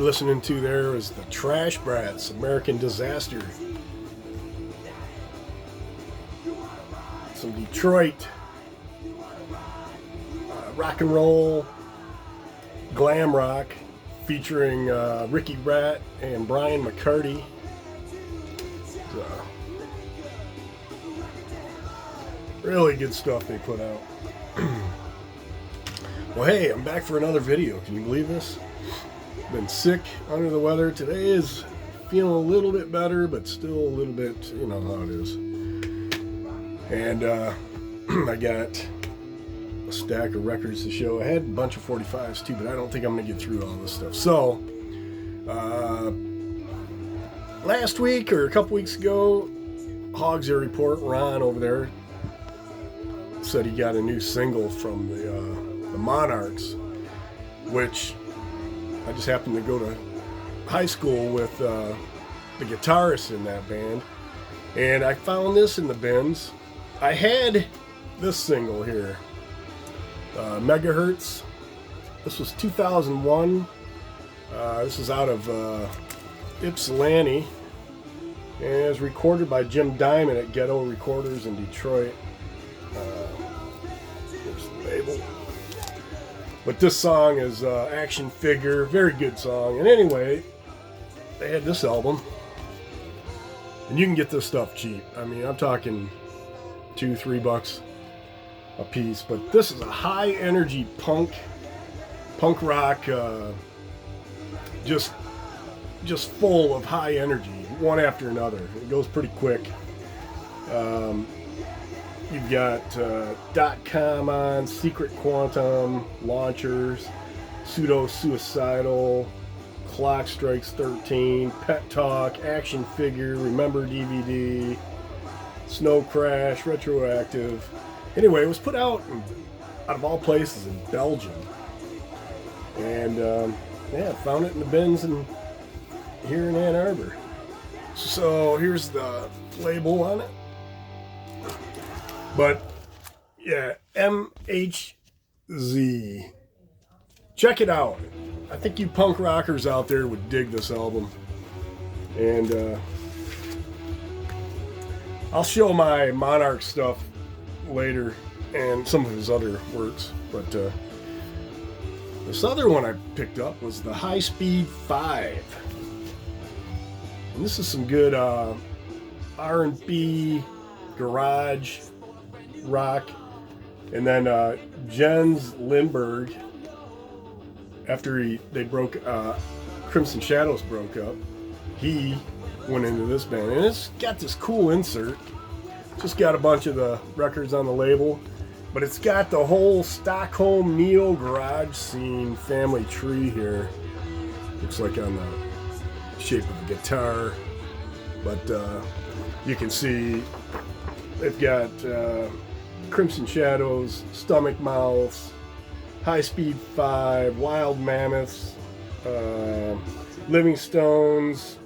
listening to there is the Trash Brats, American Disaster. Some Detroit rock and roll, glam rock, featuring Ricky Rat and Brian McCarty. Really good stuff they put out. Well, hey, I'm back for another video. Can you believe this? Been sick, under the weather. Today is feeling a little bit better, but still a little bit, you know how it is. And I got a stack of records to show. I had a bunch of 45s too, but I don't think I'm going to get through all this stuff. So, last week or a couple weeks ago, Hogs Air Report, Ron over there, said he got a new single from the Monarchs, which I just happened to go to high school with the guitarist in that band, and I found this in the bins. I had this single here, Megahertz. This was 2001. This is out of Ypsilanti, and it was recorded by Jim Diamond at Ghetto Recorders in Detroit. Here's the label. But this song is Action Figure, very good song. And anyway, they had this album, and you can get this stuff cheap. I mean, I'm talking $2-3 a piece. But this is a high energy punk rock, just full of high energy, one after another. It goes pretty quick. You've got .com on, Secret Quantum, Launchers, Pseudo-Suicidal, Clock Strikes 13, Pet Talk, Action Figure, Remember DVD, Snow Crash, Retroactive. Anyway, it was put out of all places in Belgium. And yeah, found it in the bins here in Ann Arbor. So here's the label on it. But, yeah, MHZ. Check it out. I think you punk rockers out there would dig this album. And I'll show my Monarch stuff later and some of his other works. But this other one I picked up was the High Speed 5. And this is some good R&B, garage rock. And then Jens Lindberg, after they broke, Crimson Shadows broke up, he went into this band, and it's got this cool insert. Just got a bunch of the records on the label, but it's got the whole Stockholm neo garage scene family tree here. Looks like on the shape of a guitar, but you can see they've got Crimson Shadows, Stomach Mouths, High Speed 5, Wild Mammoths, Living Stones,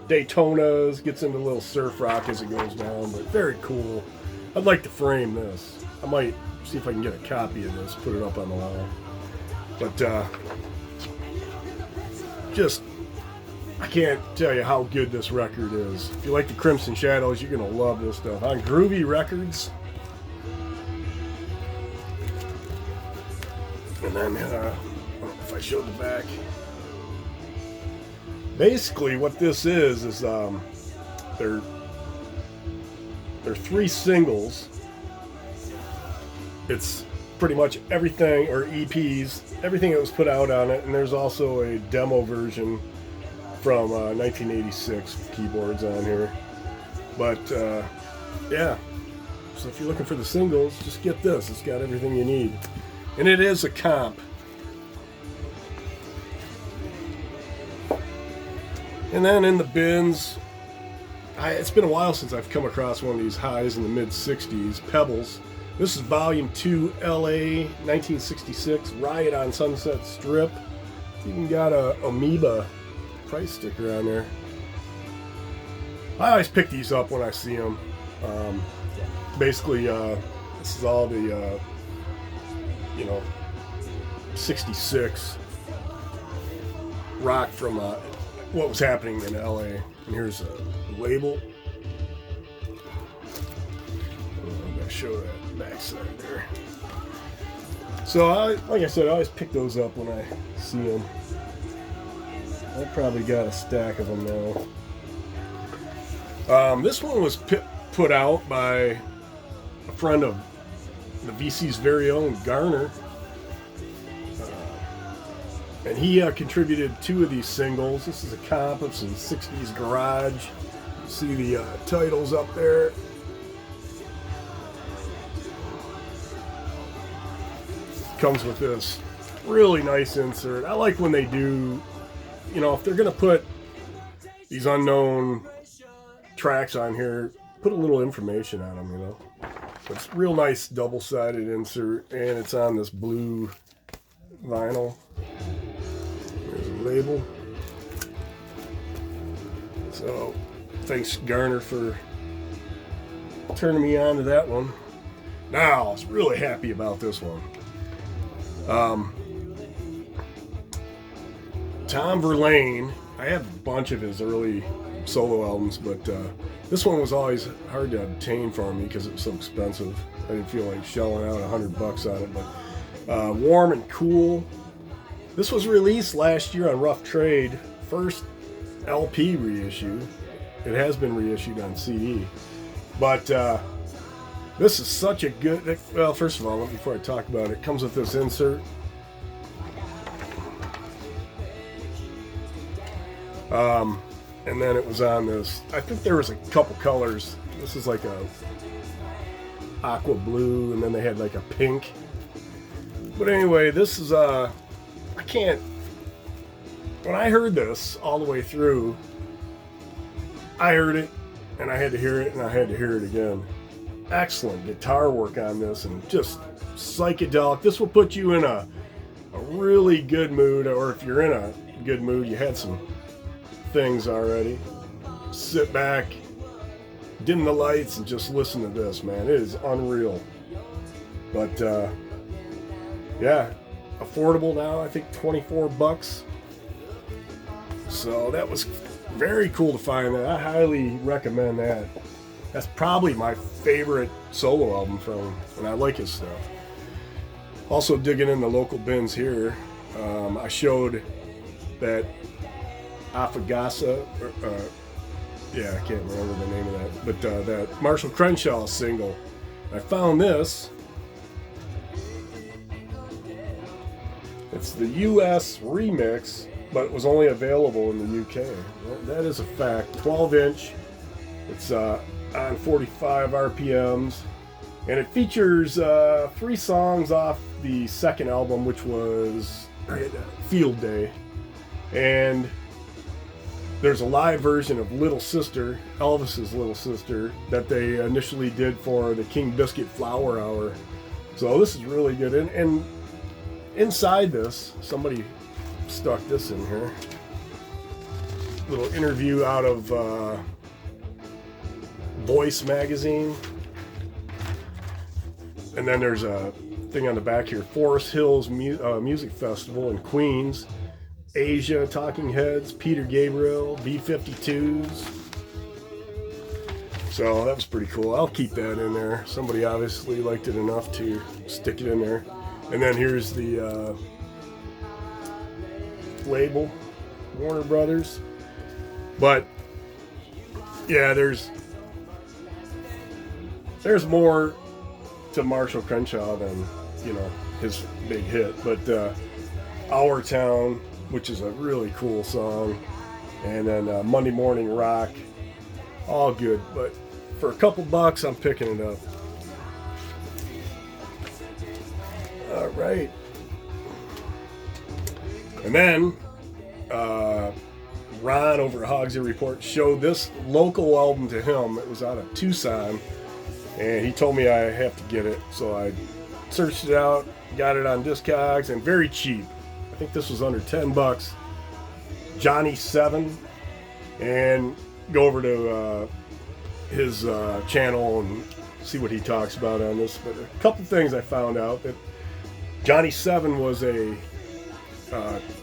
Daytonas. Gets into a little surf rock as it goes down, but very cool. I'd like to frame this. I might see if I can get a copy of this, put it up on the wall. But just, I can't tell you how good this record is. If you like the Crimson Shadows, you're going to love this stuff. On Groovy Records. And then, if I showed the back. Basically, what this is they're 3 singles. It's pretty much everything, or EPs, everything that was put out on it. And there's also a demo version from 1986 with keyboards on here. But yeah, so if you're looking for the singles, just get this. It's got everything you need, and it is a comp. And then in the bins, it's been a while since I've come across one of these highs in the mid 60s, Pebbles. This is volume 2, LA 1966, Riot on Sunset Strip. Even got a Amoeba price sticker on there. I always pick these up when I see them. Basically, this is all the, 66 rock from what was happening in LA. And here's a label. I'm going to show that backside there. So, like I said, I always pick those up when I see them. I probably got a stack of them now. This one was put out by a friend of the VC's very own Garner. And he contributed 2 of these singles. This is a comp of some 60s garage. You see the titles up there. Comes with this really nice insert. I like when they do, you know, if they're going to put these unknown tracks on here, put a little information on them, you know. It's real nice double-sided insert, and it's on this blue vinyl. There's a label. So, thanks Garner for turning me on to that one. Now, I was really happy about this one. Tom Verlaine, I have a bunch of his early solo albums, but this one was always hard to obtain for me because it was so expensive. I didn't feel like shelling out $100 on it, but Warm and Cool. This was released last year on Rough Trade, first LP reissue. It has been reissued on CD, but this is such a good, well, first of all, before I talk about it, it comes with this insert. And then it was on this, I think there was a couple colors. This is like a aqua blue, and then they had like a pink. But anyway, this is, I can't, when I heard this all the way through, I heard it, and I had to hear it, and I had to hear it again. Excellent guitar work on this, and just psychedelic. This will put you in a really good mood, or if you're in a good mood, you had some things already. Sit back, dim the lights, and just listen to this, man. It is unreal. But yeah, affordable now. I think $24. So that was very cool to find that. I highly recommend that. That's probably my favorite solo album from him, and I like his stuff. Also digging in the local bins here, I showed that Afagasa, yeah, I can't remember the name of that, but that Marshall Crenshaw single. I found this. It's the US remix, but it was only available in the UK. That is a fact. 12-inch. It's on 45 RPMs, and it features 3 songs off the second album, which was Field Day, and there's a live version of Little Sister, Elvis's Little Sister, that they initially did for the King Biscuit Flower Hour. So this is really good, and inside this, somebody stuck this in here, little interview out of Voice magazine. And then there's a thing on the back here, Forest Hills Music Festival in Queens, Asia, Talking Heads, Peter Gabriel, B-52s. So that was pretty cool. I'll keep that in there. Somebody obviously liked it enough to stick it in there. And then here's the label, Warner Brothers. But yeah, there's more to Marshall Crenshaw than, you know, his big hit. But Our Town, which is a really cool song, and then Monday Morning Rock, all good. But for a couple bucks, I'm picking it up. All right. And then Ron over at Hogsy Report showed this local album to him. It was out of Tucson, and he told me I have to get it. So I searched it out, got it on Discogs, and very cheap. I think this was under $10. Johnny 7, and go over to his channel and see what he talks about on this. But a couple things I found out, that Johnny 7 was a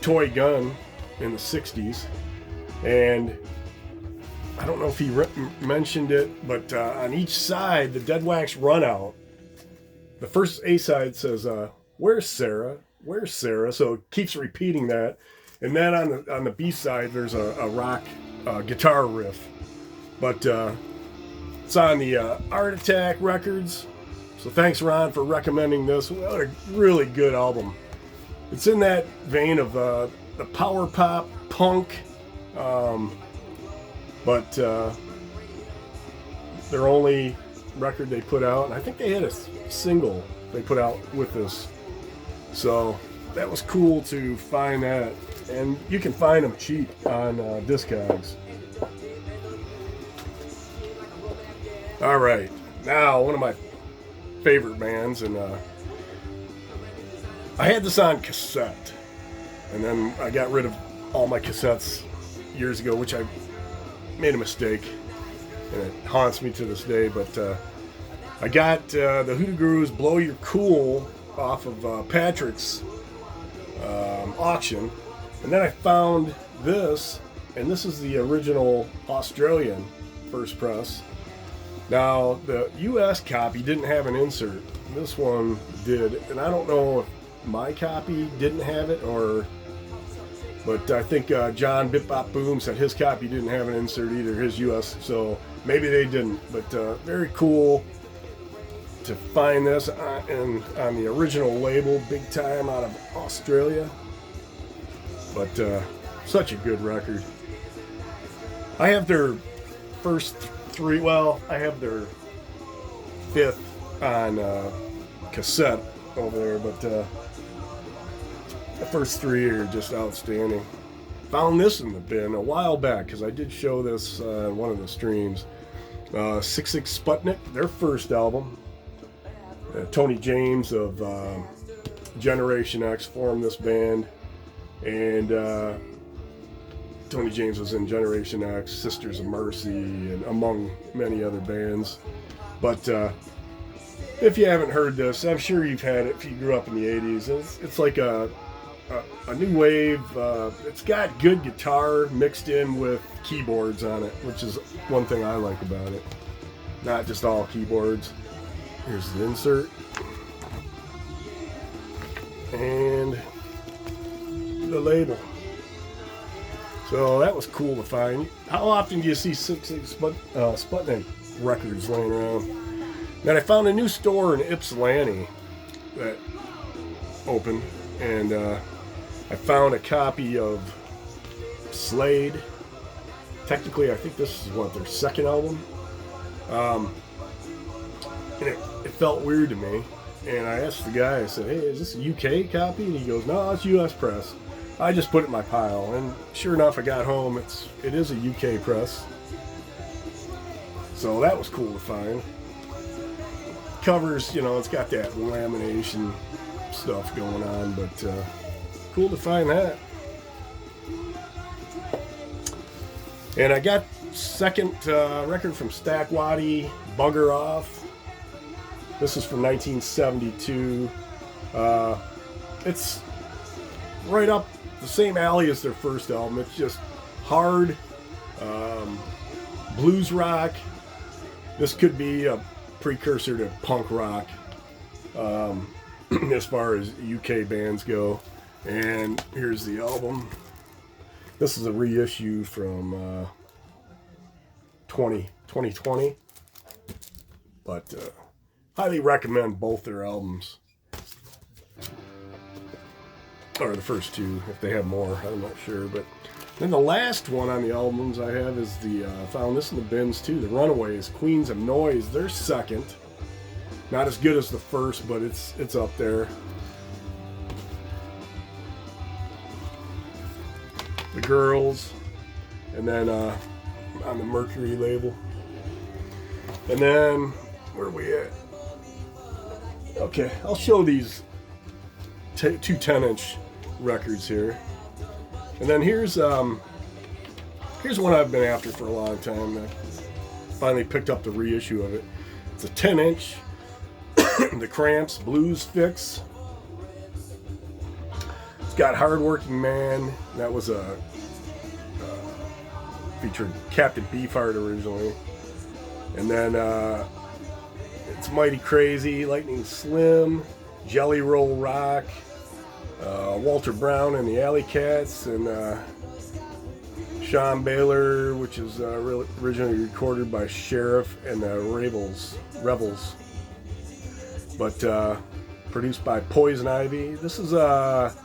toy gun in the 60s. And I don't know if he mentioned it, but on each side, the Dead Wax Runout, the first A side says, "Where's Sarah? Where's Sarah?" So it keeps repeating that. And then on the B side, there's a rock guitar riff. But it's on the Art Attack Records. So thanks, Ron, for recommending this. What a really good album. It's in that vein of the power pop, punk, but their only record they put out, and I think they had a single they put out with this. So that was cool to find that. And you can find them cheap on Discogs. All right, now one of my favorite bands, and I had this on cassette, and then I got rid of all my cassettes years ago, which I made a mistake, and it haunts me to this day. But I got the Hoodoo Gurus "Blow Your Cool" off of Patrick's auction, and then I found this, and this is the original Australian first press. Now, the U.S. copy didn't have an insert. This one did, and I don't know if my copy didn't have it, but I think John Bip Bop Boom said his copy didn't have an insert either, his U.S., so maybe they didn't. But very cool to find this on the original label, big time out of Australia. But such a good record. I have their first three, well, I have their fifth on cassette over there, but the first three are just outstanding. Found this in the bin a while back, because I did show this on one of the streams. 6-6 Sputnik, their first album. Tony James of Generation X formed this band, and Tony James was in Generation X, Sisters of Mercy, and among many other bands. But if you haven't heard this, I'm sure you've had it if you grew up in the 80s. It's like a new wave. It's got good guitar mixed in with keyboards on it, which is one thing I like about it. Not just all keyboards. Here's the insert. And the label. So that was cool to find. How often do you see 6-6 Sputnik records laying around? Then I found a new store in Ypsilanti that opened, and I found a copy of Slade. Technically, I think this is their second album. And it felt weird to me. And I asked the guy, I said, "Hey, is this a UK copy?" And he goes, "No, it's US press." I just put it in my pile, and sure enough, I got home. It is a UK press, so that was cool to find. Covers, it's got that lamination stuff going on, but cool to find that. And I got second record from Stack Waddy, Bugger Off. This is from 1972. It's right up the same alley as their first album. It's just hard blues rock. This could be a precursor to punk rock as far as UK bands go. And here's the album. This is a reissue from 2020, but highly recommend both their albums. Or the first two, if they have more, I'm not sure. But then the last one on the albums I have is found this in the bins too, the Runaways, Queens of Noise, their second. Not as good as the first, but it's up there. The Girls, and then on the Mercury label. And then, where are we at? Okay, I'll show these two 10-inch records here. And then here's one I've been after for a long time. I finally picked up the reissue of it. It's a 10-inch, the Cramps Blues Fix. It's got Hardworking Man. That was a featured Captain Beefheart originally. And then It's Mighty Crazy, Lightning Slim, Jelly Roll Rock, Walter Brown and the Alley Cats, and Sean Baylor, which is originally recorded by Sheriff and the Rebels. But produced by Poison Ivy. This is a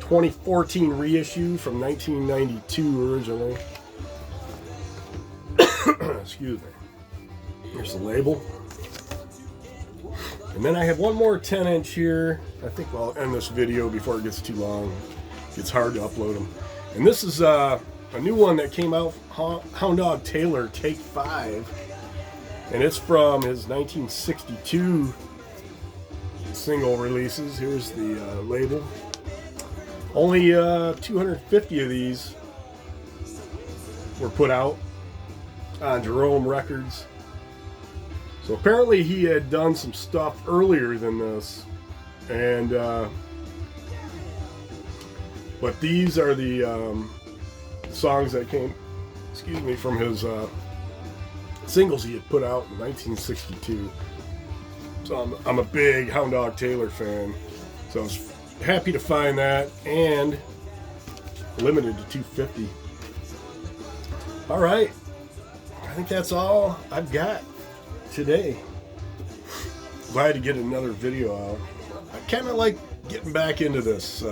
2014 reissue from 1992 originally. Excuse me. Here's the label. And then I have one more 10-inch here. I think I'll end this video before it gets too long. It's hard to upload them. And this is a new one that came out, Hound Dog Taylor Take 5. And it's from his 1962 single releases. Here's the label. Only 250 of these were put out on Jerome Records. So apparently he had done some stuff earlier than this, and but these are the songs that came, from his singles he had put out in 1962. So I'm a big Hound Dog Taylor fan, so I was happy to find that, and limited to 250. All right, I think that's all I've got today. Glad to get another video out. I kind of like getting back into this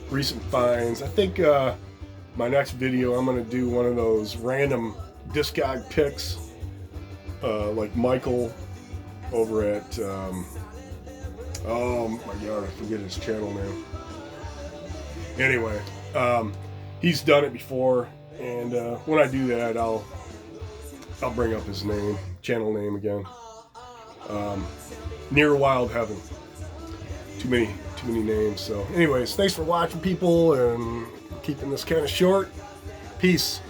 recent finds. I think my next video I'm going to do one of those random Discog picks, like Michael over at oh my god, I forget his channel name. Anyway, he's done it before, and when I do that, I'll bring up his name, channel name again. Near Wild Heaven. Too many names. So anyways, thanks for watching, people, and keeping this kind of short. Peace.